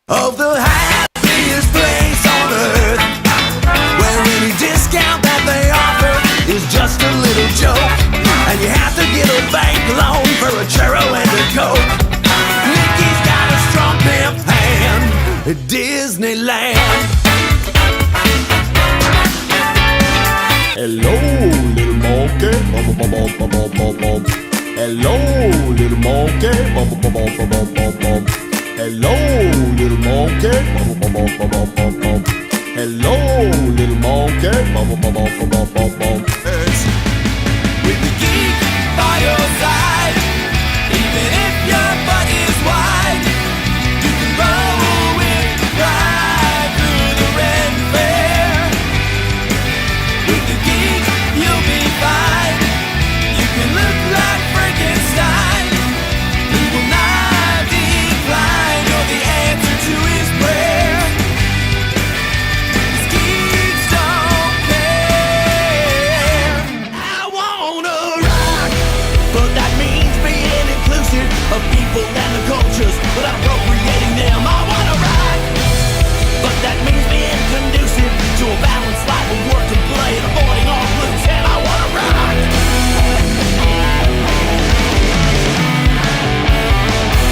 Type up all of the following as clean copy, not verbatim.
Of the happiest place on earth, where any discount that they offer is just a little joke, and you have to get a bank loan for a churro and a Coke. Mickey's got a strong pimp hand at Disneyland. Hello, little monkey. Hello, little monkey. Hello, little monkey. Hello, little monkey. With the geek by your side, even if your butt is wide, you can roll with the ride through the red fair. With the geek, you'll be fine. You can look like Frankenstein. He will not decline. You're the answer to his prayer. His geeks don't care. I wanna rock, but that means being inclusive of people and the cultures without appropriating them. I wanna rock, but that means being conducive to a balanced life of work and play and avoiding all blues. And I wanna rock.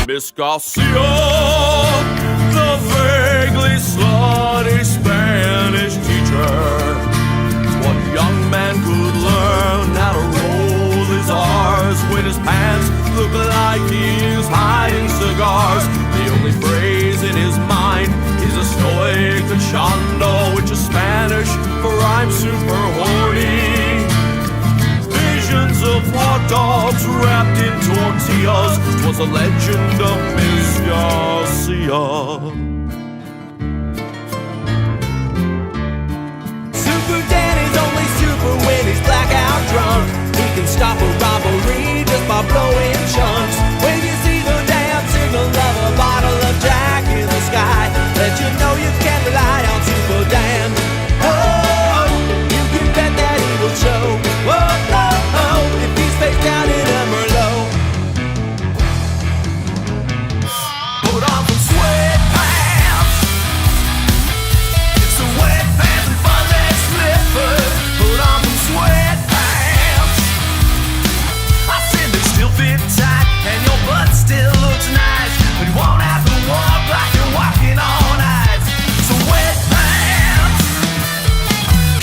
Miss Garcia, the vaguely slutty Spanish teacher. One young man could learn how to roll his R's when his pants look like he's hiding cigars. The only phrase in his mind is estoy cachando, which is Spanish for I'm super horny. Visions of hot dogs wrapped in tortillas was a legend of Miss Garcia. Super Danny's only super when he's blackout drunk. He can stop a robbery just by blowing chunks. When you see the damn signal of a bottle of Jack in the sky, let you know you can rely on Super Dan. Oh, you can bet that he will show. Oh, oh, oh, if he's face down in a Merlot. Put on some sweatpants, sweatpants and fuzzy slippers. Put on some sweatpants. I said they still fit tight and your butt still looks nice, but you won't have to walk like you're walking on ice. Sweatpants,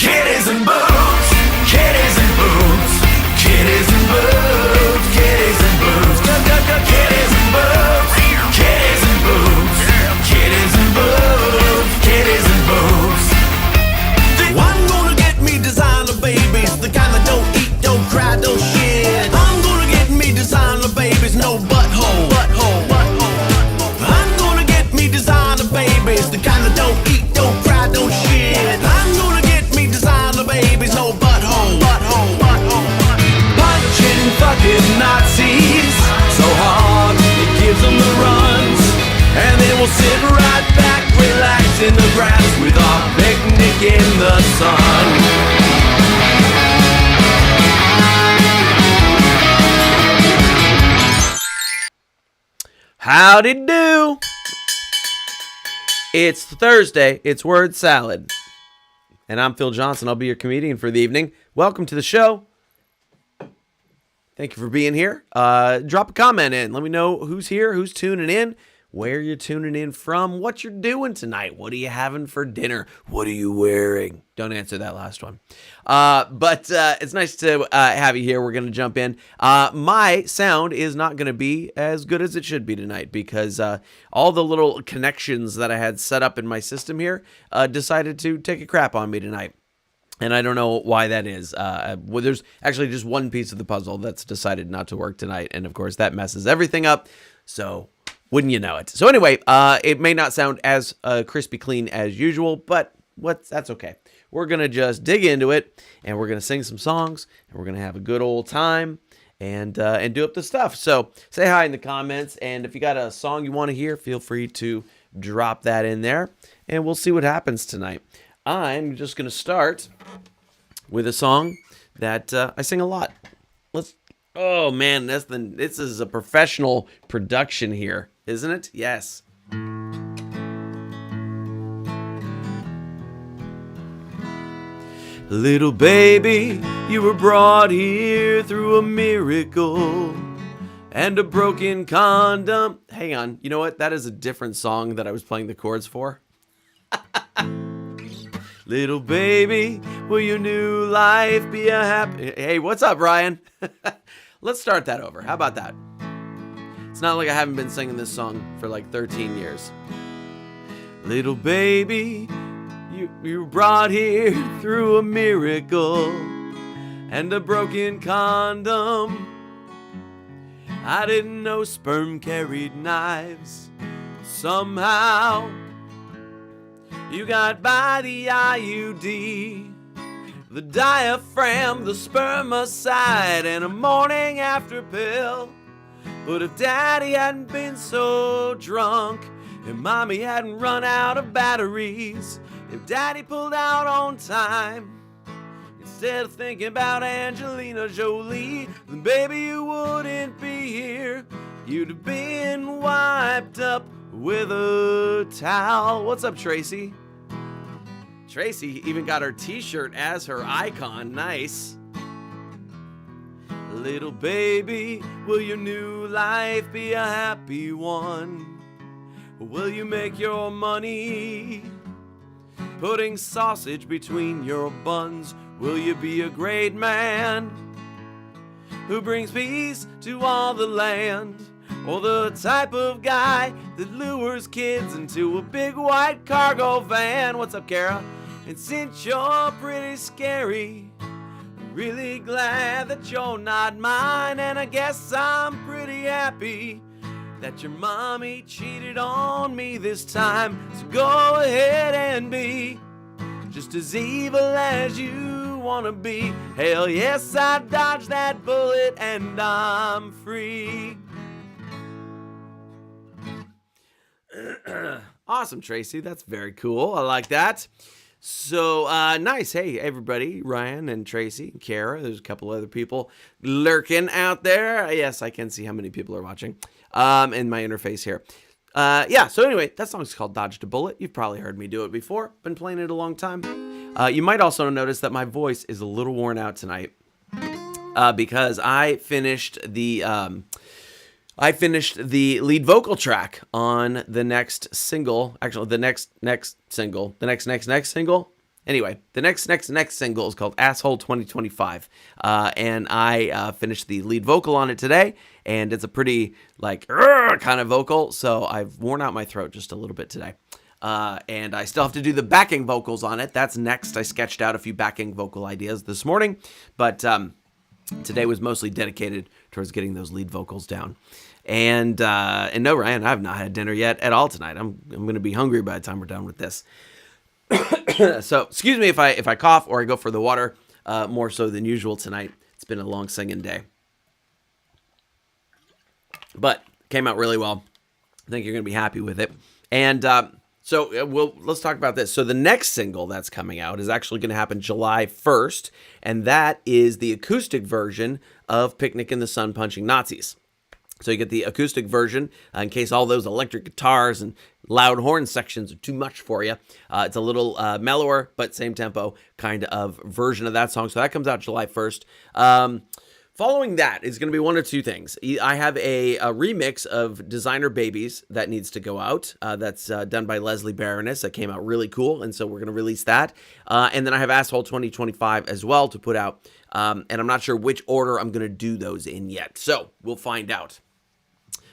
kitties and boots, kitties and boots, kitties and boots, kitties and boots, kitties and boots, kitties and boots, kitties and boots, kitties and boots. I'm gonna get me designer babies, the kind that don't eat, don't cry, don't shit. I'm gonna get me designer babies, no butthole, butthole, butthole. I'm gonna get me designer babies, the kind that don't eat, don't cry, don't shit. I'm gonna get me designer babies, no butthole, butthole, butthole. Punching fucking Nazis so hard it gives them the runs, and then we'll sit right back, relax in the grass with our picnic in the sun. Howdy do. It's Thursday. It's Word Salad. And I'm Phil Johnson. I'll be your comedian for the evening. Welcome to the show. Thank you for being here. Drop a comment in. Let me know who's here, who's tuning in, where you're tuning in from, what you're doing tonight. What are you having for dinner? What are you wearing? Don't answer that last one. But it's nice to have you here. We're going to jump in. My sound is not going to be as good as it should be tonight because all the little connections that I had set up in my system here decided to take a crap on me tonight. And I don't know why that is. Well, there's actually just one piece of the puzzle that's decided not to work tonight. And of course, that messes everything up. So wouldn't you know it? So anyway, it may not sound as crispy clean as usual, but that's okay. We're going to just dig into it, and we're going to sing some songs, and we're going to have a good old time and do up the stuff. So say hi in the comments, and if you got a song you want to hear, feel free to drop that in there, and we'll see what happens tonight. I'm just going to start with a song that I sing a lot. Oh man, this is a professional production here, isn't it? Yes. Little baby, you were brought here through a miracle and a broken condom. Hang on, you know what? That is a different song that I was playing the chords for. Little baby, will your new life be a happy... Hey, what's up, Ryan? Let's start that over. How about that? It's not like I haven't been singing this song for like 13 years. Little baby, you were brought here through a miracle and a broken condom. I didn't know sperm carried knives. Somehow you got by the IUD, the diaphragm, the spermicide, and a morning after pill. But if Daddy hadn't been so drunk and Mommy hadn't run out of batteries, if Daddy pulled out on time instead of thinking about Angelina Jolie, then baby you wouldn't be here. You'd have been wiped up with a towel. What's up, Tracy? Tracy even got her t-shirt as her icon. Nice. Little baby, will your new life be a happy one? Will you make your money putting sausage between your buns? Will you be a great man who brings peace to all the land? Or the type of guy that lures kids into a big white cargo van? What's up, Kara? And since you're pretty scary, I'm really glad that you're not mine. And I guess I'm pretty happy that your mommy cheated on me this time. So go ahead and be just as evil as you wanna be. Hell yes, I dodged that bullet and I'm free. Awesome, Tracy. That's very cool. I like that. So nice. Hey, everybody, Ryan and Tracy and Kara. There's a couple other people lurking out there. Yes, I can see how many people are watching in my interface here. Yeah, so anyway, that song's called Dodged a Bullet. You've probably heard me do it before. Been playing it a long time. You might also notice that my voice is a little worn out tonight because I finished the lead vocal track on the next single. Actually, the next single. The next single. Anyway, the next single is called Asshole 2025. And I finished the lead vocal on it today. And it's a pretty, like, kind of vocal. So I've worn out my throat just a little bit today. And I still have to do the backing vocals on it. That's next. I sketched out a few backing vocal ideas this morning. But today was mostly dedicated towards getting those lead vocals down. And no, Ryan, I have not had dinner yet at all tonight. I'm going to be hungry by the time we're done with this. So excuse me if I cough or I go for the water more so than usual tonight. It's been a long singing day. But came out really well. I think you're going to be happy with it. And so let's talk about this. So the next single that's coming out is actually going to happen July 1st. And that is the acoustic version of Picnic in the Sun Punching Nazis. So you get the acoustic version in case all those electric guitars and loud horn sections are too much for you. It's a little mellower, but same tempo kind of version of that song. So that comes out July 1st. Following that is going to be one of two things. I have a remix of Designer Babies that needs to go out. That's done by Leslie Baroness. That came out really cool, and so we're going to release that. And then I have Asshole 2025 as well to put out. And I'm not sure which order I'm going to do those in yet. So we'll find out.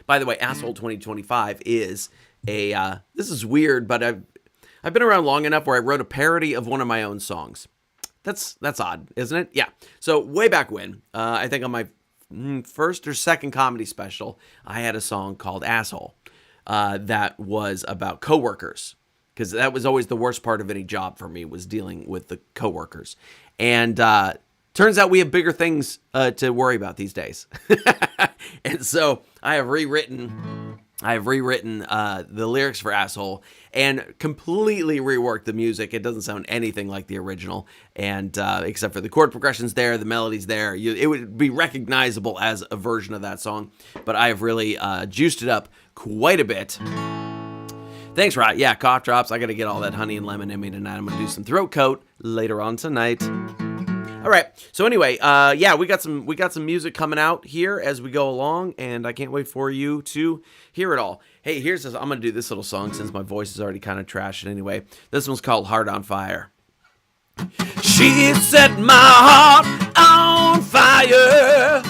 By the way, Asshole 2025 is a, this is weird, but I've been around long enough where I wrote a parody of one of my own songs. That's odd, isn't it? Yeah. So way back when, I think on my first or second comedy special, I had a song called Asshole that was about coworkers. Because that was always the worst part of any job for me, was dealing with the coworkers. And turns out we have bigger things to worry about these days. And so I have rewritten the lyrics for Asshole and completely reworked the music. It doesn't sound anything like the original, and except for the chord progressions there, the melodies there. It would be recognizable as a version of that song, but I have really juiced it up quite a bit. Thanks, Rod. Yeah, cough drops. I got to get all that honey and lemon in me tonight. I'm going to do some throat coat later on tonight. All right. So anyway, yeah, we got some music coming out here as we go along, and I can't wait for you to hear it all. Hey, here's this. I'm going to do this little song since my voice is already kind of trashed anyway. This one's called Heart on Fire. She set my heart on fire.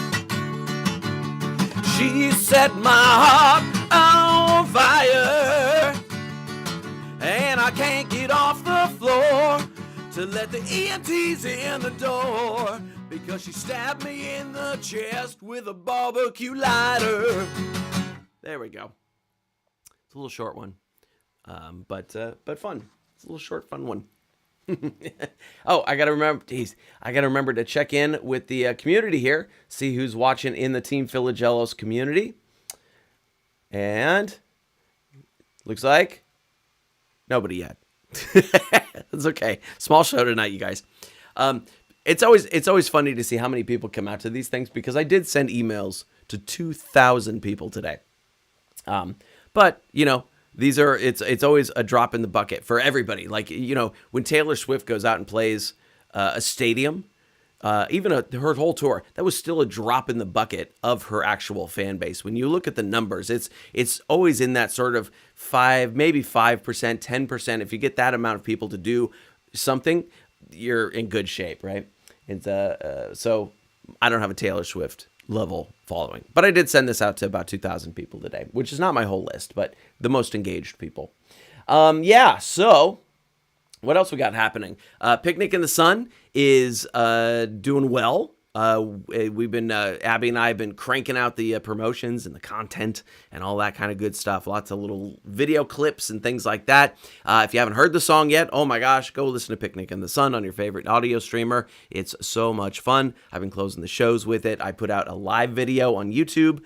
She set my heart on fire. And I can't get off the floor to let the EMTs in the door, because she stabbed me in the chest with a barbecue lighter. There we go. It's a little short one, but fun. It's a little short, fun one. Oh, I gotta remember to check in with the community here, see who's watching in the Team Philogelos community, and looks like nobody yet. It's okay. Small show tonight, you guys. It's always funny to see how many people come out to these things, because I did send emails to 2,000 people today. But you know, it's always a drop in the bucket for everybody. Like, you know, when Taylor Swift goes out and plays a stadium, even her whole tour, that was still a drop in the bucket of her actual fan base. When you look at the numbers, it's always in that sort of 5%, 10%. If you get that amount of people to do something, you're in good shape, right? And so I don't have a Taylor Swift level following, but I did send this out to about 2,000 people today, which is not my whole list, but the most engaged people. Yeah, so what else we got happening? Picnic in the Sun is doing well. We've been Abby and I have been cranking out the promotions and the content and all that kind of good stuff. Lots of little video clips and things like that. If you haven't heard the song yet, oh my gosh, go listen to Picnic in the Sun on your favorite audio streamer. It's so much fun. I've been closing the shows with it. I put out a live video on YouTube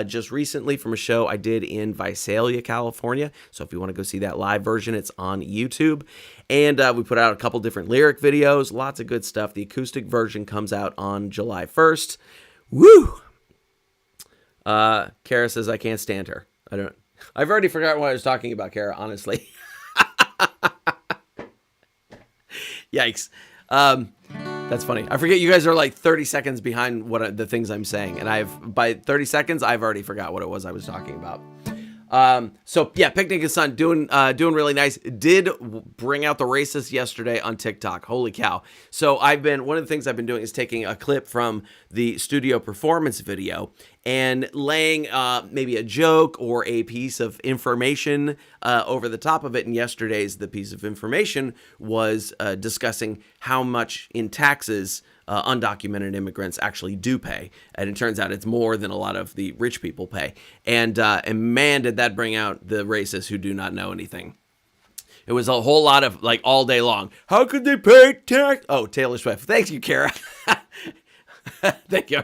just recently from a show I did in Visalia, California. So if you want to go see that live version, it's on YouTube. And we put out a couple different lyric videos, lots of good stuff. The acoustic version comes out on July 1st. Woo! Kara says I can't stand her. I've already forgotten what I was talking about, Kara, honestly. Yikes. That's funny. I forget you guys are like 30 seconds behind the things I'm saying. And by 30 seconds, I've already forgot what it was I was talking about. So yeah, Picnic in the Sun doing really nice. Did bring out the racist yesterday on TikTok. Holy cow. So one of the things I've been doing is taking a clip from the studio performance video and laying maybe a joke or a piece of information over the top of it. And the piece of information was discussing how much in taxes undocumented immigrants actually do pay. And it turns out it's more than a lot of the rich people pay. And man, did that bring out the racists who do not know anything. It was a whole lot of, like, all day long. How could they pay tax? Oh, Taylor Swift. Thank you, Kara. Thank you.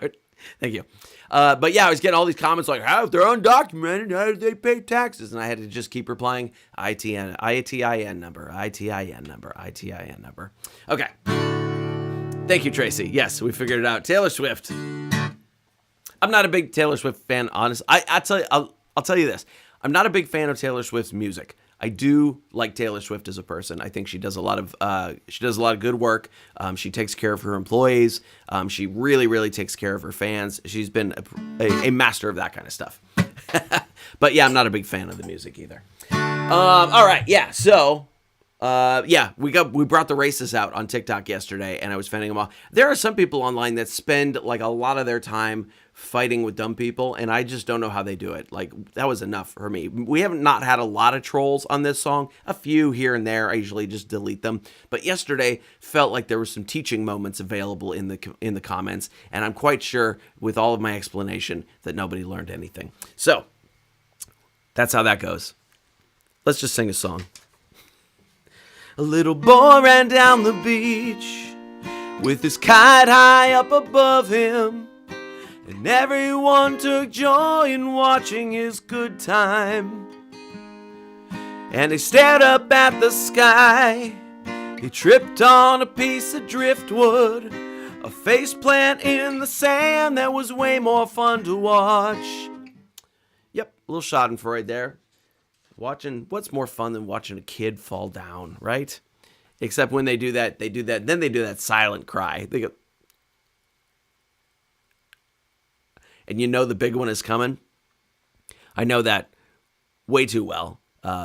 But yeah, I was getting all these comments like, how if they're undocumented, how do they pay taxes? And I had to just keep replying, ITIN number. Okay. Thank you, Tracy. Yes, we figured it out. Taylor Swift. I'm not a big Taylor Swift fan, honestly. I'll tell you this. I'm not a big fan of Taylor Swift's music. I do like Taylor Swift as a person. I think she does a lot of good work. She takes care of her employees. She really, really takes care of her fans. She's been a master of that kind of stuff. But yeah, I'm not a big fan of the music either. All right, yeah. So. We brought the racists out on TikTok yesterday, and I was fending them off. There are some people online that spend like a lot of their time fighting with dumb people, and I just don't know how they do it. Like, that was enough for me. We haven't not had a lot of trolls on this song, a few here and there. I usually just delete them, but yesterday felt like there were some teaching moments available in the comments, and I'm quite sure with all of my explanation that nobody learned anything. So that's how that goes. Let's just sing a song. A little boy ran down the beach with his kite high up above him, and everyone took joy in watching his good time. And he stared up at the sky. He tripped on a piece of driftwood, a faceplant in the sand that was way more fun to watch. Yep, a little schadenfreude there. What's more fun than watching a kid fall down, right? Except when they do that, then they do that silent cry. They go, and you know the big one is coming. I know that way too well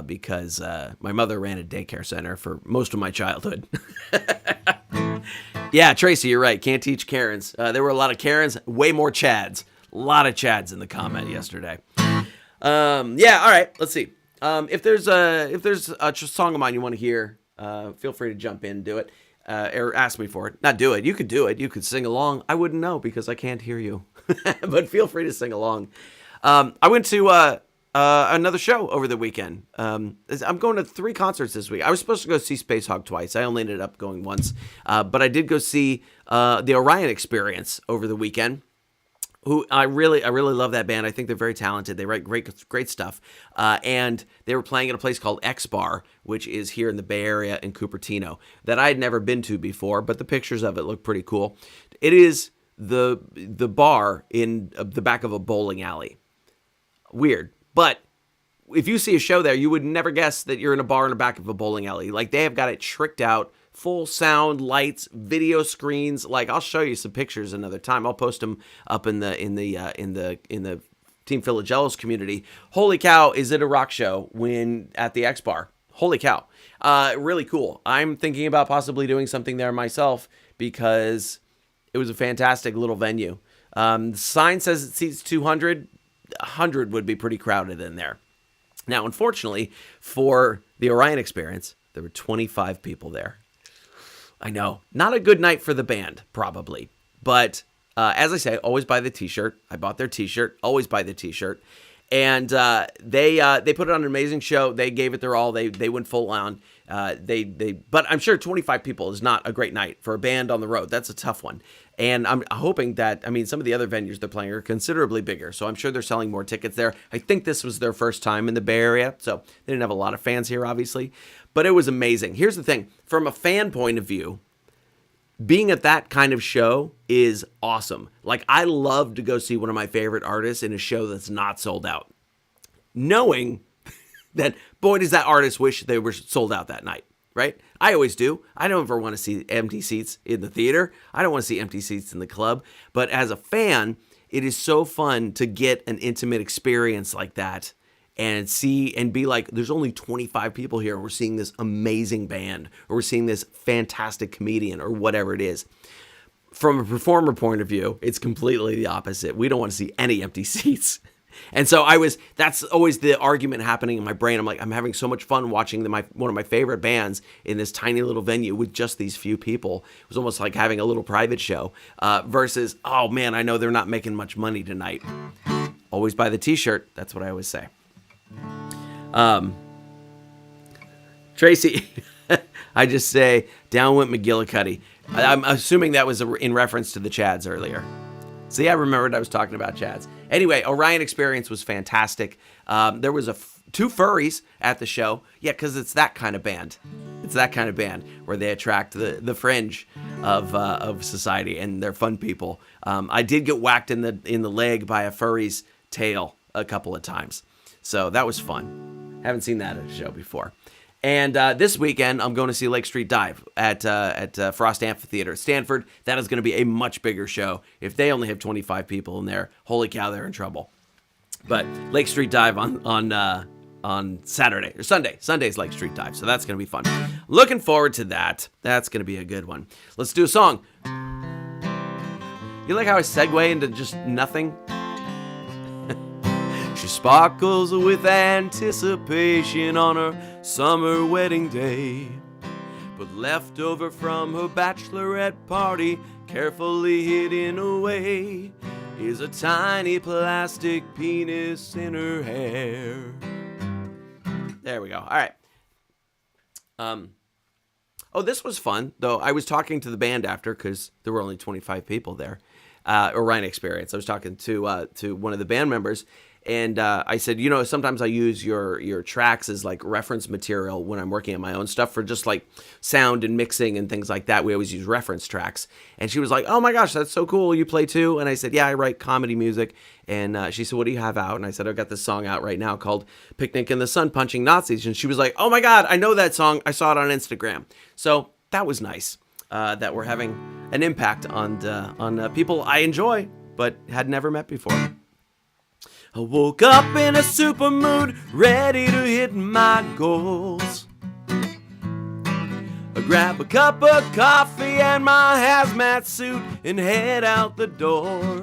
because my mother ran a daycare center for most of my childhood. Yeah, Tracy, you're right. Can't teach Karens. There were a lot of Karens, way more Chads. A lot of Chads in the comment yesterday. Yeah, all right. Let's see. If there's a song of mine you want to hear, feel free to jump in and do it, or ask me for it. Not do it. You could do it. You could sing along. I wouldn't know because I can't hear you. But feel free to sing along. I went to another show over the weekend. I'm going to 3 concerts this week. I was supposed to go see Space Hog twice. I only ended up going once. But I did go see the Orion Experience over the weekend. Who I really love that band. I think they're very talented. They write great stuff. And they were playing at a place called X Bar, which is here in the Bay Area in Cupertino, that I had never been to before, but the pictures of it look pretty cool. It is the bar in the back of a bowling alley. Weird. But if you see a show there, you would never guess that you're in a bar in the back of a bowling alley. Like, they have got it tricked out. Full sound, lights, video screens. Like, I'll show you some pictures another time. I'll post them up in the Team Philogelos community. Holy cow, is it a rock show when at the X Bar? Holy cow. Really cool. I'm thinking about possibly doing something there myself because it was a fantastic little venue. The sign says it seats 200. 100 would be pretty crowded in there. Now, unfortunately, for the Orion Experience, there were 25 people there. I know. Not a good night for the band, probably. But as I say, always buy the t-shirt. I bought their t-shirt. Always buy the t-shirt. And they put on an amazing show. They gave it their all. They went full on. But I'm sure 25 people is not a great night for a band on the road. That's a tough one. And I'm hoping that, some of the other venues they're playing are considerably bigger. So I'm sure they're selling more tickets there. I think this was their first time in the Bay Area. So they didn't have a lot of fans here, obviously. But it was amazing. Here's the thing. From a fan point of view, being at that kind of show is awesome. Like, I love to go see one of my favorite artists in a show that's not sold out. Knowing that, boy, does that artist wish they were sold out that night, right? I always do. I don't ever want to see empty seats in the theater. I don't want to see empty seats in the club. But as a fan, it is so fun to get an intimate experience like that and see and be like, there's only 25 people here and we're seeing this amazing band or we're seeing this fantastic comedian or whatever it is. From a performer point of view, it's completely the opposite. We don't want to see any empty seats. And so that's always the argument happening in my brain. I'm like, I'm having so much fun watching one of my favorite bands in this tiny little venue with just these few people. It was almost like having a little private show versus, oh man, I know they're not making much money tonight. Always buy the t-shirt. That's what I always say. Tracy, I just say, down went McGillicuddy. I'm assuming that was in reference to the Chads earlier. See, I remembered I was talking about Chads. Anyway, Orion Experience was fantastic. There was 2 furries at the show. Yeah, because it's that kind of band. It's that kind of band where they attract the fringe of society, and they're fun people. I did get whacked in the leg by a furry's tail a couple of times, so that was fun. Haven't seen that at a show before. And this weekend, I'm going to see Lake Street Dive at Frost Amphitheater at Stanford. That is going to be a much bigger show. If they only have 25 people in there, holy cow, they're in trouble. But Lake Street Dive on Saturday or Sunday. Sunday's Lake Street Dive, so that's going to be fun. Looking forward to that. That's going to be a good one. Let's do a song. You like how I segue into just nothing? She sparkles with anticipation on her summer wedding day, but left over from her bachelorette party, carefully hidden away, is a tiny plastic penis in her hair. There we go. All right. Oh, this was fun, though. I was talking to the band after because there were only 25 people there. Orion Experience. I was talking to one of the band members, And I said, you know, sometimes I use your tracks as like reference material when I'm working on my own stuff for just like sound and mixing and things like that. We always use reference tracks. And she was like, oh my gosh, that's so cool. You play too? And I said, yeah, I write comedy music. And she said, what do you have out? And I said, I've got this song out right now called Picnic in the Sun Punching Nazis. And she was like, oh my God, I know that song. I saw it on Instagram. So that was nice that we're having an impact on people I enjoy but had never met before. I woke up in a super mood, ready to hit my goals. I grab a cup of coffee and my hazmat suit and head out the door.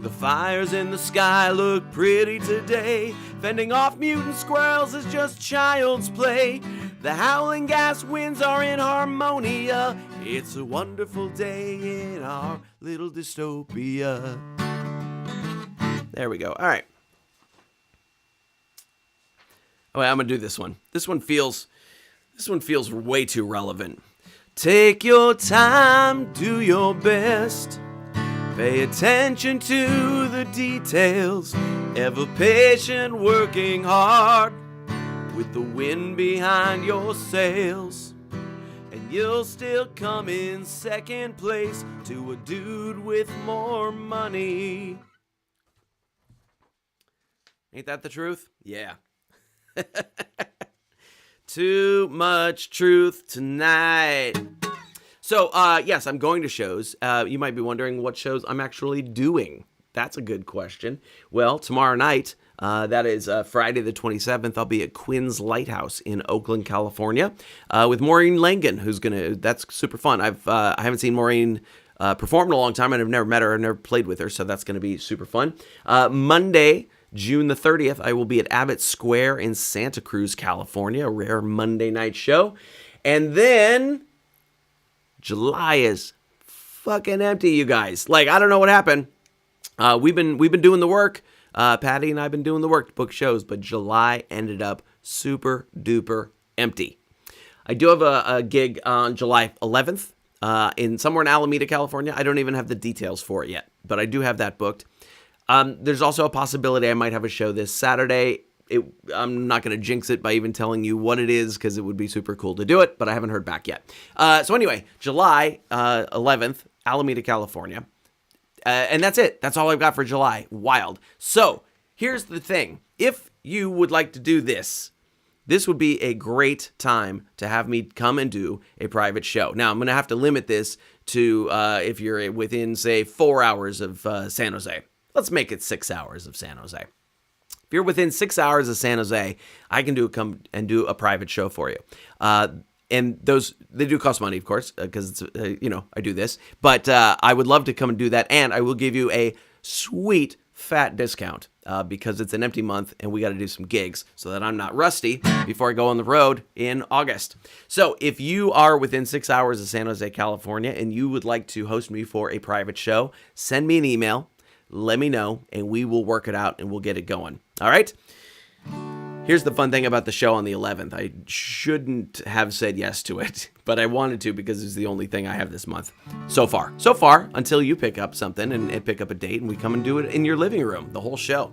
The fires in the sky look pretty today. Fending off mutant squirrels is just child's play. The howling gas winds are in harmonia. It's a wonderful day in our little dystopia. There we go. All right. Oh, wait, I'm gonna do this one. This one feels way too relevant. Take your time, do your best. Pay attention to the details. Ever patient, working hard, with the wind behind your sails. And you'll still come in second place to a dude with more money. Ain't that the truth? Yeah. Too much truth tonight. So, yes, I'm going to shows. You might be wondering what shows I'm actually doing. That's a good question. Well, tomorrow night, that is Friday the 27th, I'll be at Quinn's Lighthouse in Oakland, California, with Maureen Langan, that's super fun. I haven't seen Maureen perform in a long time, and I've never met her, I've never played with her, so that's going to be super fun. Monday, June the 30th, I will be at Abbott Square in Santa Cruz, California, a rare Monday night show. And then July is fucking empty, you guys. Like, I don't know what happened. We've been doing the work. Patty and I have been doing the work to book shows, but July ended up super duper empty. I do have a gig on July 11th in somewhere in Alameda, California. I don't even have the details for it yet, but I do have that booked. There's also a possibility I might have a show this Saturday. I'm not going to jinx it by even telling you what it is because it would be super cool to do it, but I haven't heard back yet. So anyway, July 11th, Alameda, California. And that's it. That's all I've got for July. Wild. So here's the thing. If you would like to do this would be a great time to have me come and do a private show. Now, I'm going to have to limit this to if you're within, say, 4 hours of San Jose. Let's make it 6 hours of San Jose. If you're within 6 hours of San Jose, I can come and do a private show for you. And they do cost money, of course, because I do this. But I would love to come and do that, and I will give you a sweet fat discount because it's an empty month, and we got to do some gigs so that I'm not rusty before I go on the road in August. So if you are within 6 hours of San Jose, California, and you would like to host me for a private show, send me an email. Let me know, and we will work it out, and we'll get it going. All right? Here's the fun thing about the show on the 11th. I shouldn't have said yes to it, but I wanted to because it's the only thing I have this month. So far, until you pick up something and pick up a date, and we come and do it in your living room, the whole show.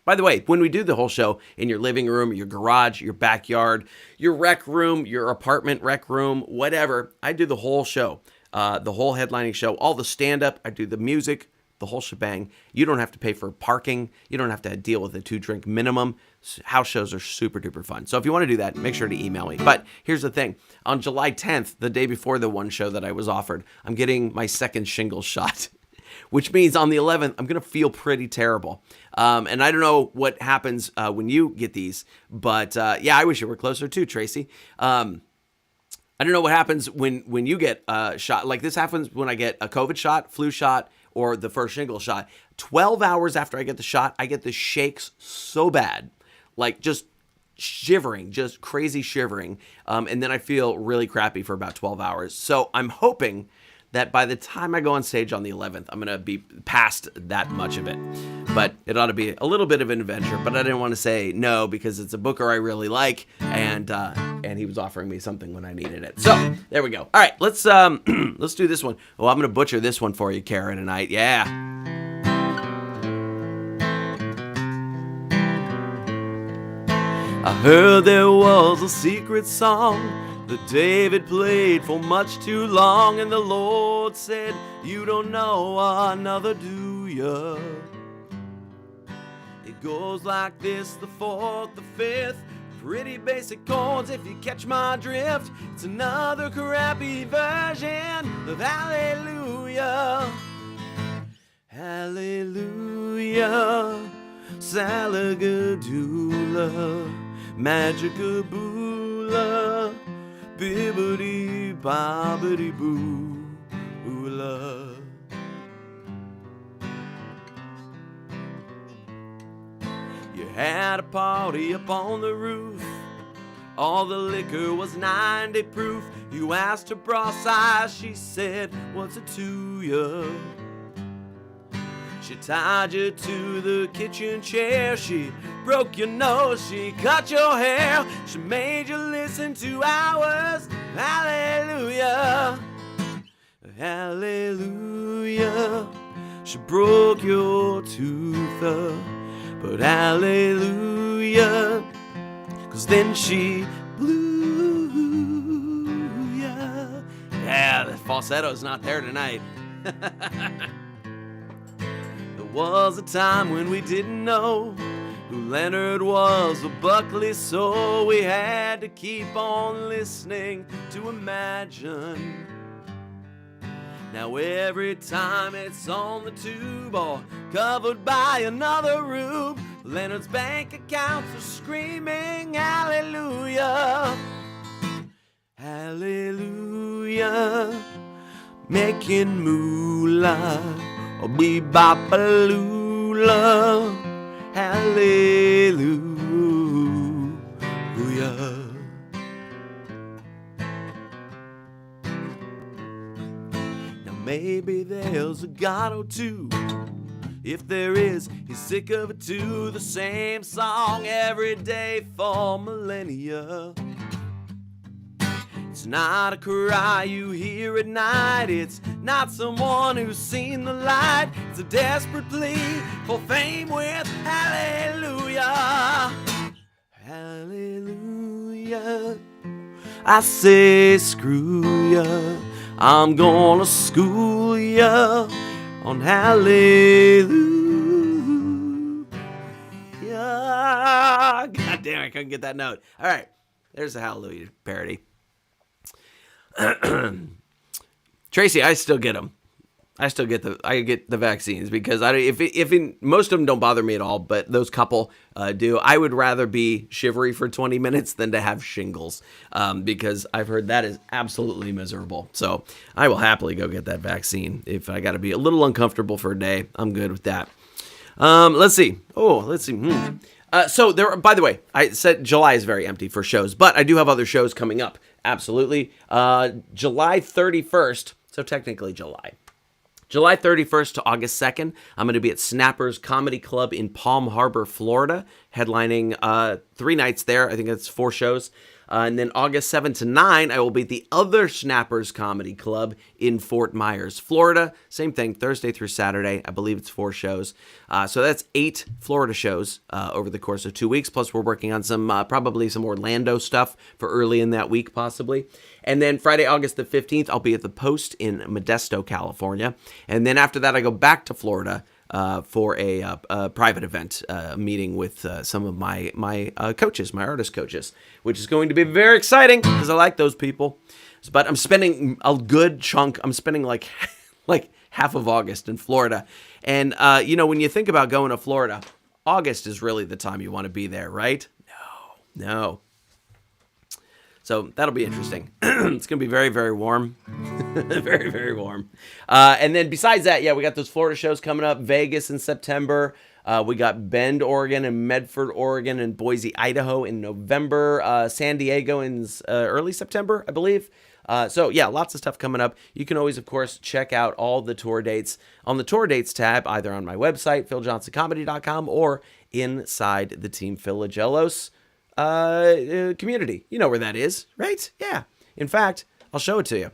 By the way, when we do the whole show in your living room, your garage, your backyard, your rec room, your apartment rec room, whatever, I do the whole show, the whole headlining show, all the stand-up, I do the music, the whole shebang. You don't have to pay for parking. You don't have to deal with a 2-drink minimum. House shows are super duper fun. So if you want to do that, make sure to email me. But here's the thing. On July 10th, the day before the one show that I was offered, I'm getting my second shingles shot, which means on the 11th, I'm going to feel pretty terrible. And I don't know what happens when you get these, but yeah, I wish you were closer too, Tracy. I don't know what happens when you get a shot. Like this happens when I get a COVID shot, flu shot, or the first shingle shot. 12 hours after I get the shot, I get the shakes so bad, like just shivering, just crazy shivering. And then I feel really crappy for about 12 hours. So I'm hoping that by the time I go on stage on the 11th, I'm going to be past that much of it. But it ought to be a little bit of an adventure. But I didn't want to say no because it's a booker I really like, and he was offering me something when I needed it. So there we go. All right, let's do this one. Oh, I'm going to butcher this one for you, Kara, tonight. Yeah. I heard there was a secret song that David played for much too long, and the Lord said, you don't know another, do ya? It goes like this, the fourth, the fifth, pretty basic chords if you catch my drift. It's another crappy version of Hallelujah. Hallelujah, Salagadoola, Magicaboola, Bibbidi Bobbidi Boo, Oola. You had a party up on the roof. All the liquor was 90 proof. You asked her bra size, she said, what's it to you? She tied you to the kitchen chair. She broke your nose, she cut your hair. She made you listen to hours. Hallelujah, hallelujah. She broke your tooth, but hallelujah, 'cause then she blew ya. Yeah, the falsetto's not there tonight. There was a time when we didn't know who Leonard was or Buckley, so we had to keep on listening to Imagine. Now every time it's on the tube or covered by another rube, Leonard's bank accounts are screaming hallelujah, hallelujah, making moolah or bebop-a-loola, hallelujah. Now maybe there's a God or two. If there is, he's sick of it too. The same song every day for millennia. It's not a cry you hear at night. It's not someone who's seen the light. It's a desperate plea for fame with hallelujah, hallelujah. I say screw ya, I'm gonna school ya on hallelujah. God damn, I couldn't get that note. All right, there's a hallelujah parody. Tracy, I still get them. I get the vaccines because most of them don't bother me at all, but those couple do. I would rather be shivery for 20 minutes than to have shingles because I've heard that is absolutely miserable. So I will happily go get that vaccine. If I got to be a little uncomfortable for a day, I'm good with that. Let's see. So there. By the way, I said July is very empty for shows, but I do have other shows coming up. Absolutely. July 31st. So technically July 31st to August 2nd, I'm going to be at Snappers Comedy Club in Palm Harbor, Florida, headlining 3 nights there. I think it's 4 shows. And then August 7 to 9, I will be at the other Snappers Comedy Club in Fort Myers, Florida. Same thing, Thursday through Saturday. I believe it's 4 shows. So that's 8 Florida shows over the course of 2 weeks. Plus, we're working on some probably some Orlando stuff for early in that week, possibly. And then Friday, August the 15th, I'll be at the Post in Modesto, California. And then after that, I go back to Florida for a private event, meeting with some of my coaches, my artist coaches, which is going to be very exciting because I like those people. But I'm spending a good chunk. I'm spending like half of August in Florida. And, when you think about going to Florida, August is really the time you want to be there, right? No. So that'll be interesting. It's going to be very, very warm. Very, very warm. And then besides that, we got those Florida shows coming up. Vegas in September. We got Bend, Oregon, and Medford, Oregon, and Boise, Idaho in November. San Diego in early September, I believe. So lots of stuff coming up. You can always, of course, check out all the tour dates on the tour dates tab, either on my website, philjohnsоncomedy.com, or inside the Team Philogelos community. You know where that is, right? Yeah. In fact, I'll show it to you.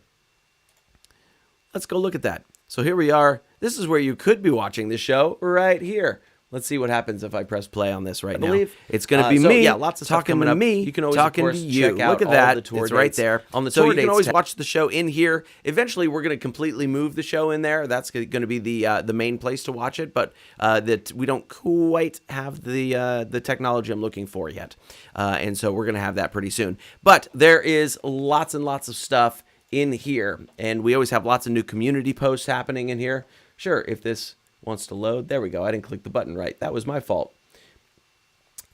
Let's go look at that. So here we are. This is where you could be watching the show right here. Let's see what happens if I press play on this right now. believe. It's going to be So, me yeah, lots of stuff talking coming to up. me, You can always, talking of course, to you. check out Look at all that. the tour It's right dates there. on the so tour you can dates always tab. watch the show in here. Eventually, we're going to completely move the show in there. That's going to be the main place to watch it, but that we don't quite have the technology I'm looking for yet. And so we're going to have that pretty soon. But there is lots and lots of stuff in here, and we always have lots of new community posts happening in here. Sure, if this wants to load, there we go. I didn't click the button right. That was my fault.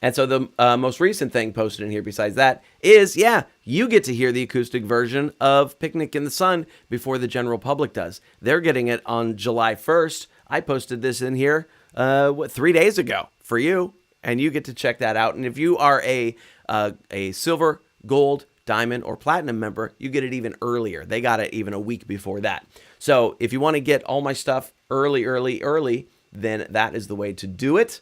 And so the most recent thing posted in here besides that is, yeah, you get to hear the acoustic version of Picnic in the Sun before the general public does. They're getting it on July 1st. I posted this in here, 3 days ago for you, and you get to check that out. And if you are a silver, gold, diamond, or platinum member, you get it even earlier. They got it even a week before that. So if you want to get all my stuff early, then that is the way to do it.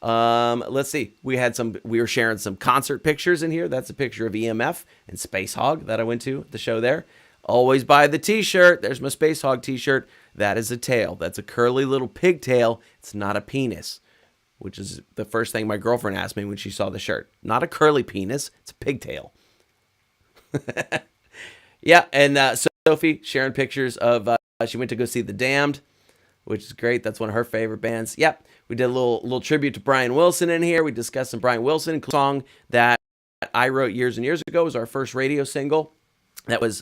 Let's see. We were sharing some concert pictures in here. That's a picture of EMF and Space Hog that I went to the show there. Always buy the t-shirt. There's my Space Hog t-shirt. That is a tail. That's a curly little pigtail. It's not a penis, which is the first thing my girlfriend asked me when she saw the shirt. Not a curly penis. It's a pigtail. Yeah. And, Sophie sharing pictures of, she went to go see The Damned, which is great. That's one of her favorite bands. Yep. We did a little tribute to Brian Wilson in here. We discussed some Brian Wilson song that I wrote years and years ago. It was our first radio single that was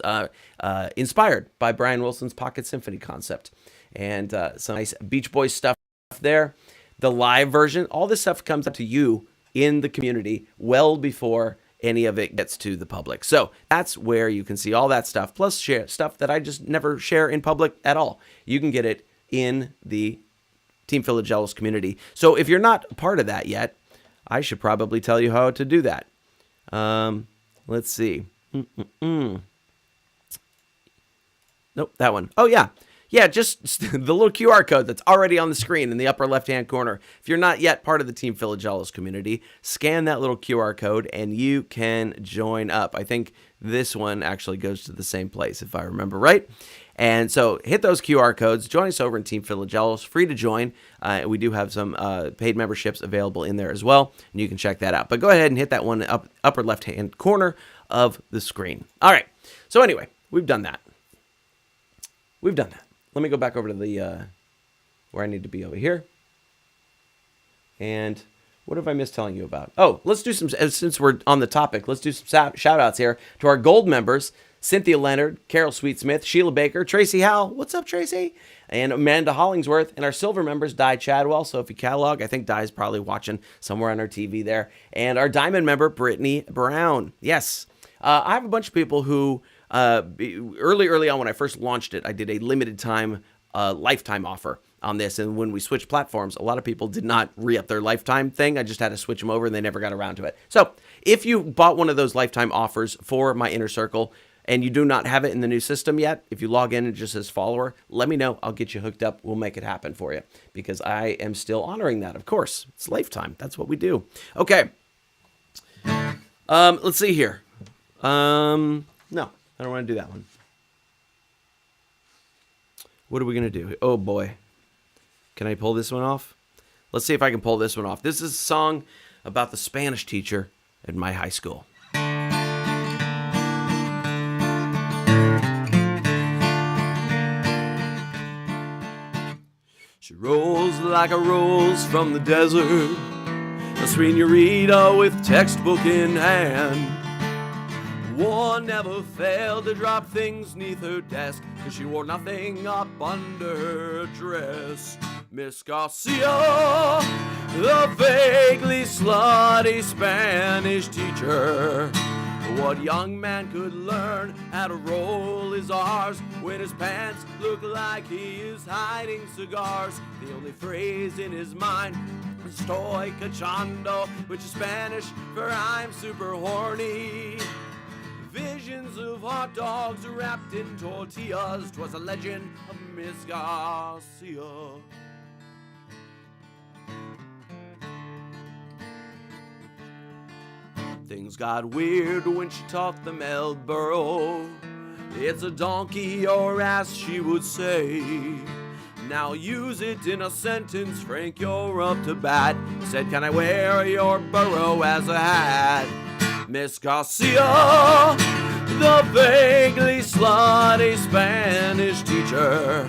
inspired by Brian Wilson's Pocket Symphony concept. And some nice Beach Boys stuff there. The live version, all this stuff comes up to you in the community well before any of it gets to the public. So that's where you can see all that stuff, plus share stuff that I just never share in public at all. You can get it in the Team Philogelos community. So if you're not part of that yet, I should probably tell you how to do that. Let's see. Nope, that one. Oh, yeah. Yeah, just the little QR code that's already on the screen in the upper left-hand corner. If you're not yet part of the Team Philogelos community, scan that little QR code and you can join up. I think this one actually goes to the same place, if I remember right. And so hit those QR codes. Join us over in Team Philogelos. Free to join. We do have some paid memberships available in there as well, and you can check that out. But go ahead and hit that one upper left-hand corner of the screen. All right. So anyway, we've done that. Let me go back over to the where I need to be over here. And what have I missed telling you about? Oh, let's do some, since we're on the topic, let's do some shout outs here to our gold members: Cynthia Leonard, Carol Sweetsmith, Sheila Baker, Tracy Howell. What's up, Tracy? And Amanda Hollingsworth. And our silver members, Di Chadwell, Sophie Catalog. I think Di's probably watching somewhere on her TV there. And our diamond member, Brittany Brown. Yes. I have a bunch of people who, early on when I first launched it, I did a limited time lifetime offer on this. And when we switched platforms, a lot of people did not re-up their lifetime thing. I just had to switch them over and they never got around to it. So if you bought one of those lifetime offers for my inner circle and you do not have it in the new system yet, if you log in and it just says follower, let me know. I'll get you hooked up. We'll make it happen for you because I am still honoring that. Of course, it's lifetime. That's what we do. Okay. Let's see here. No, I don't want to do that one. What are we going to do? Oh boy. Can I pull this one off? Let's see if I can pull this one off. This is a song about the Spanish teacher at my high school. She rolls like a rose from the desert, a señorita with textbook in hand. War never failed to drop things neath her desk, 'cause she wore nothing up under her dress. Miss Garcia, the vaguely slutty Spanish teacher. What young man could learn how to roll his R's when his pants look like he is hiding cigars? The only phrase in his mind is estoy cachando, which is Spanish for I'm super horny. Visions of hot dogs wrapped in tortillas. 'Twas a legend of Miss Garcia. Things got weird when she taught them El Burro. It's a donkey or ass, she would say. Now use it in a sentence, Frank, you're up to bat. Said, can I wear your burrow as a hat? Miss Garcia, the vaguely slutty Spanish teacher.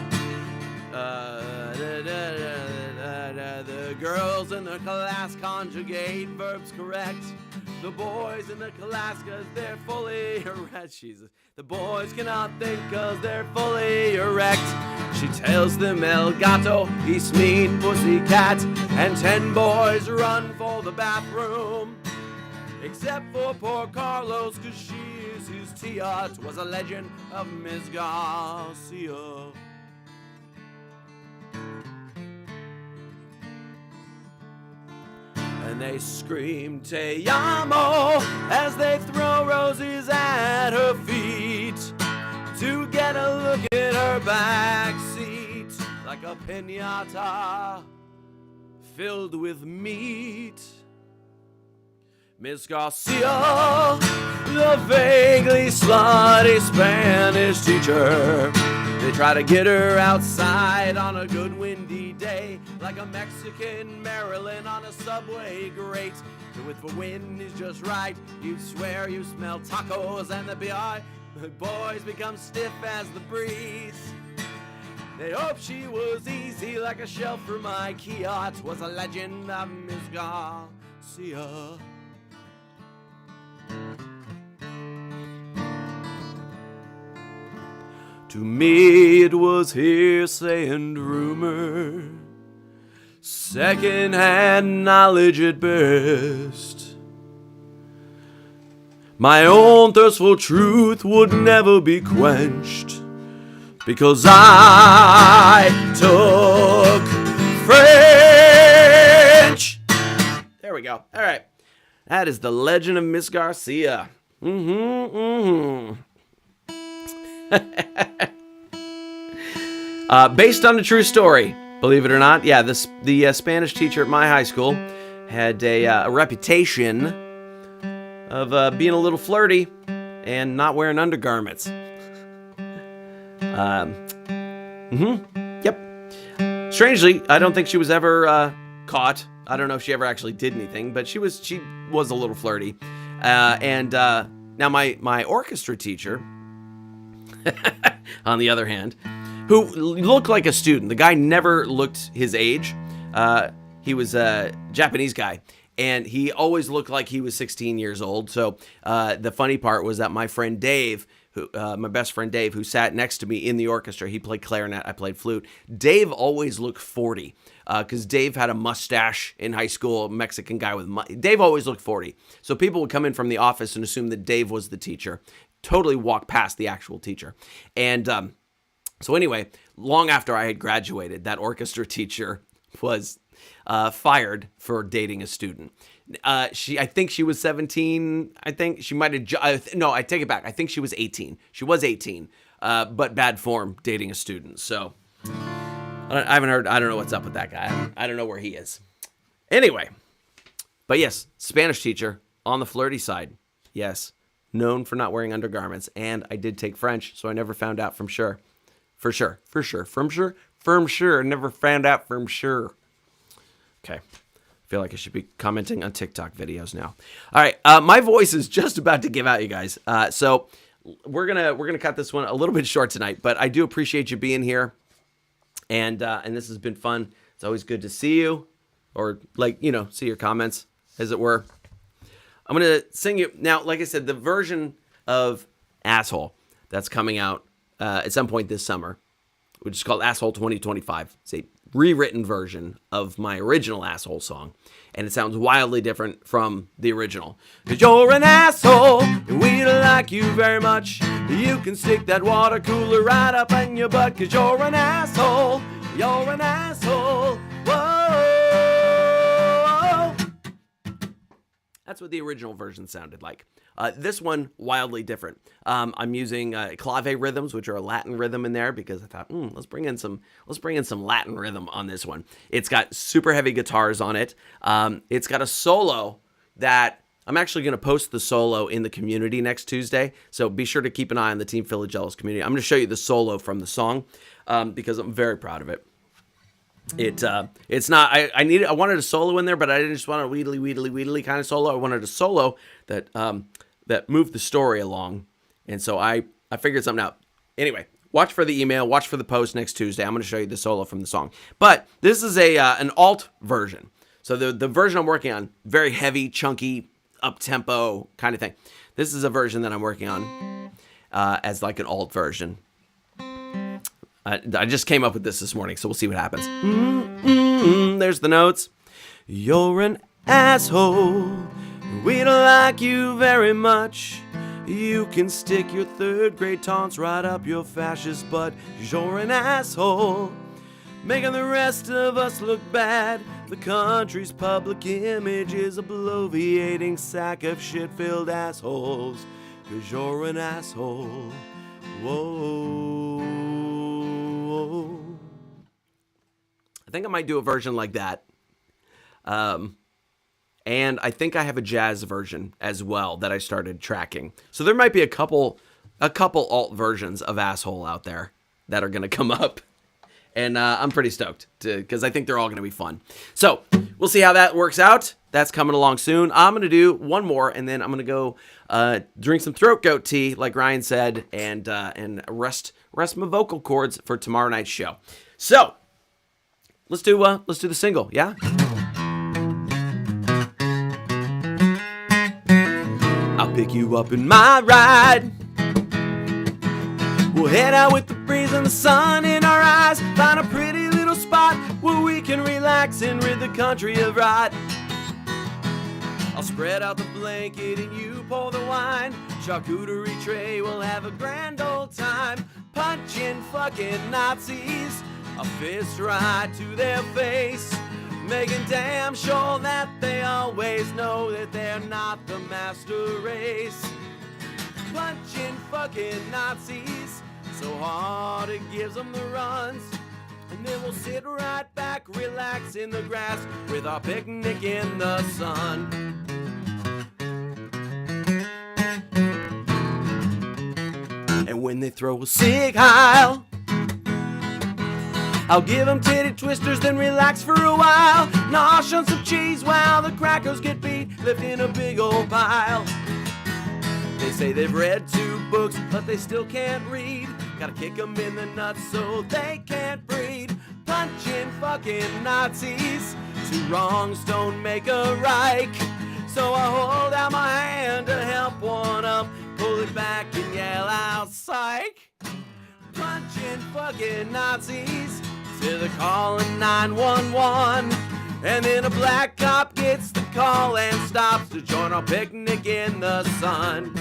The girls in the class conjugate verbs correct. The boys in the class, cause they're fully erect. Jesus. The boys cannot think cause they're fully erect. She tells them El Gato, he's mean pussycat. And 10 boys run for the bathroom. Except for poor Carlos, cause she is his tia. 'Twas a legend of Miss Garcia. And they scream Te amo as they throw roses at her feet to get a look at her back seat like a piñata filled with meat. Miss Garcia, the vaguely slutty Spanish teacher. They try to get her outside on a good windy day, like a Mexican Maryland on a subway grate. If the wind is just right, you swear you smell tacos, and the boys become stiff as the breeze. They hope she was easy like a shelf from IKEA. 'Twas a legend of Miss Garcia. To me it was hearsay and rumor, second-hand knowledge at best. My own thirst for truth would never be quenched, because I took French. There we go. All right. That is the legend of Miss Garcia. Based on a true story, believe it or not. Yeah, the Spanish teacher at my high school had a reputation of being a little flirty and not wearing undergarments. Yep. Strangely, I don't think she was ever caught. I don't know if she ever actually did anything, but she was a little flirty. Now my orchestra teacher, on the other hand, who looked like a student. The guy never looked his age. He was a Japanese guy, and he always looked like he was 16 years old. So the funny part was that my friend Dave, my best friend Dave, who sat next to me in the orchestra, he played clarinet, I played flute. Dave always looked 40 because Dave had a mustache in high school, a Mexican guy with Dave always looked 40. So people would come in from the office and assume that Dave was the teacher, totally walk past the actual teacher. And so anyway, long after I had graduated, that orchestra teacher was fired for dating a student. I think she was 17. I think she might have. No, I take it back. I think she was 18. She was 18, but bad form dating a student. So I haven't heard. I don't know what's up with that guy. I don't know where he is. Anyway, but yes, Spanish teacher on the flirty side. Yes, known for not wearing undergarments, and I did take French, so I never found out from sure. For sure. Never found out from sure. Okay. I feel like I should be commenting on TikTok videos now. All right. My voice is just about to give out, you guys. So we're gonna cut this one a little bit short tonight, but I do appreciate you being here. And this has been fun. It's always good to see you, or see your comments, as it were. I'm gonna sing you now. Like I said, the version of Asshole that's coming out at some point this summer, which is called Asshole 2025. It's a rewritten version of my original Asshole song, and it sounds wildly different from the original. 'Cause you're an asshole, and we like you very much. You can stick that water cooler right up in your butt, 'cause you're an asshole. You're an asshole. Whoa. That's what the original version sounded like. This one, wildly different. I'm using clave rhythms, which are a Latin rhythm in there, because I thought, let's bring in some Latin rhythm on this one. It's got super heavy guitars on it. It's got a solo that I'm actually going to post the solo in the community next Tuesday. So be sure to keep an eye on the Team Philogelos community. I'm going to show you the solo from the song because I'm very proud of it. It's not. I wanted a solo in there, but I didn't just want a wheedly kind of solo. I wanted a solo that moved the story along, and so I figured something out. Anyway, watch for the email. Watch for the post next Tuesday. I'm going to show you the solo from the song. But this is an alt version. So the version I'm working on, very heavy, chunky, up tempo kind of thing. This is a version that I'm working on as like an alt version. I just came up with this morning, so we'll see what happens. There's the notes. You're an asshole. We don't like you very much. You can stick your third grade taunts right up your fascist butt. You're an asshole, making the rest of us look bad. The country's public image is a bloviating sack of shit-filled assholes. 'Cause you're an asshole. Whoa. I think I might do a version like that. And I think I have a jazz version as well that I started tracking. So there might be a couple alt versions of asshole out there that are going to come up. And I'm pretty stoked because I think they're all going to be fun. So we'll see how that works out. That's coming along soon. I'm going to do one more, and then I'm going to go drink some throat goat tea, like Ryan said, and rest my vocal cords for tomorrow night's show. So let's do the single, yeah? I'll pick you up in my ride. We'll head out with the breeze and the sun in our eyes. Find a pretty little spot where we can relax and rid the country of rot. I'll spread out the blanket and you pour the wine. Charcuterie tray, we'll have a grand old time. Punching fucking Nazis, a fist right to their face. Making damn sure that they always know that they're not the master race. Punching fucking Nazis so hard it gives them the runs. And then we'll sit right back, relax in the grass with our picnic in the sun. And when they throw a sig heil, I'll give them titty twisters, then relax for a while. Nosh on some cheese while the crackers get beat, lifting a big old pile. They say they've read 2 books, but they still can't read. Gotta kick them in the nuts so they can't breed. Punching fucking Nazis, 2 wrongs don't make a right. So I hold out my hand to help one up, pull it back and yell out, psych. Punching fucking Nazis till they're calling 911. And then a black cop gets the call and stops to join our picnic in the sun.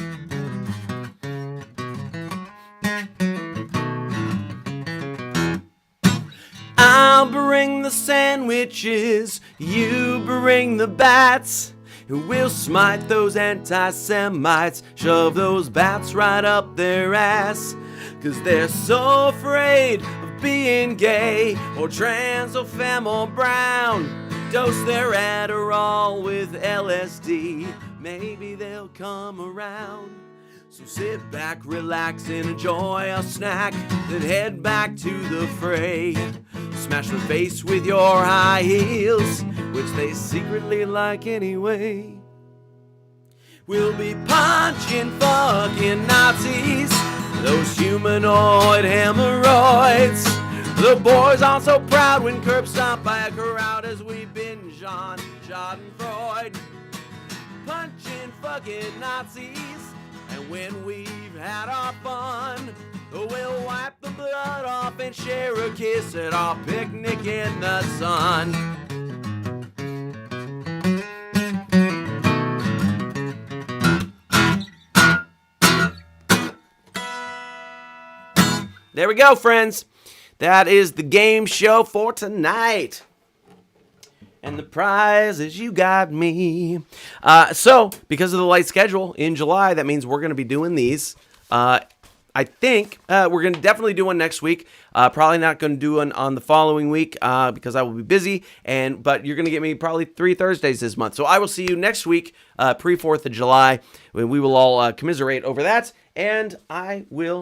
I'll bring the sandwiches, you bring the bats. We'll smite those anti-Semites, shove those bats right up their ass. 'Cause they're so afraid of being gay or trans or femme or brown. Dose their Adderall with LSD, maybe they'll come around. So sit back, relax, and enjoy a snack, then head back to the fray. Smash the face with your high heels, which they secretly like anyway. We'll be punching fucking Nazis, those humanoid hemorrhoids. The boys aren't so proud when curb stomped by a crowd as we binge on Schadenfreude. Punching fucking Nazis, and when we've had our fun, we'll wipe the blood off and share a kiss at our picnic in the sun. There we go, friends. That is the game show for tonight. And the prize is you got me. So, because of the light schedule in July, that means we're going to be doing these. I think we're going to definitely do one next week. Probably not going to do one on the following week because I will be busy. But you're going to get me probably 3 Thursdays this month. So I will see you next week, pre-4th of July, when we will all commiserate over that. And I will